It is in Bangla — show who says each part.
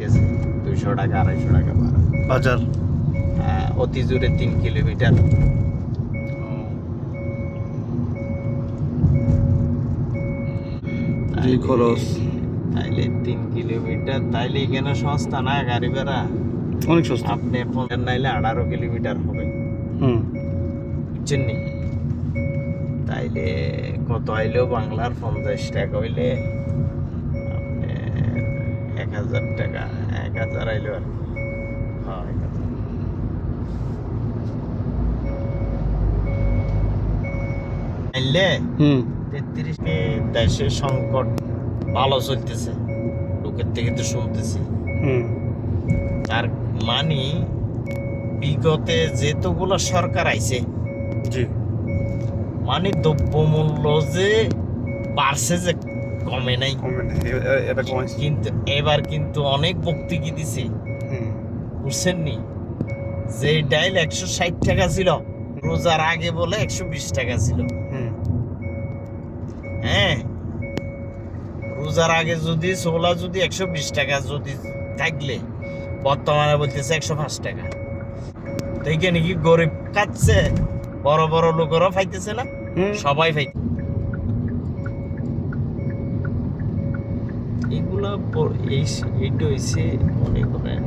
Speaker 1: গেছে 200 টাকা 250 টাকা ভাড়া
Speaker 2: বাজার
Speaker 1: অতি জোরে 3 কিলোমিটার
Speaker 2: যে খরচ
Speaker 1: তাইলে 3 কিলোমিটার তাইলে এখানে সস্তা না গাড়ি ভাড়া
Speaker 2: অনেক সস্তা।
Speaker 1: আপনি 50 নাইলে 18 কিলোমিটার হবে বুঝছেন নি তাইলে কত আইলেও বাংলার 50 টাকা হইলে আপনি 1000 টাকা 1000 আইলেও আর কি হ্যাঁ 1000 আইলে 33 দেশের সংকট ভালো চলতেছে লোকের থেকে তো শুনতেছি তার মানে বিগতে যেতগুলো সরকার আইছে
Speaker 2: জি
Speaker 1: মানে দ্রব্যমূল্য যে বাড়ছে যে কমে নাই
Speaker 2: এটা কমাইছে
Speaker 1: কিন্তু এবার কিন্তু অনেক বক্তব্য দিছে বুঝছেন নি যে ডাইল 160 টাকা ছিল রোজার আগে বলে 120 টাকা ছিল হ্যাঁ রোজার আগে যদি ছোলা যদি 120 টাকা যদি থাকলে বর্তমানে বলতেছে 105 টাকা তো এইখানে কি গরিব খাচ্ছে বড় বড় লোকেরাও পাইতেছে না সবাই পাই এগুলা এইটা হইছে মনে করেন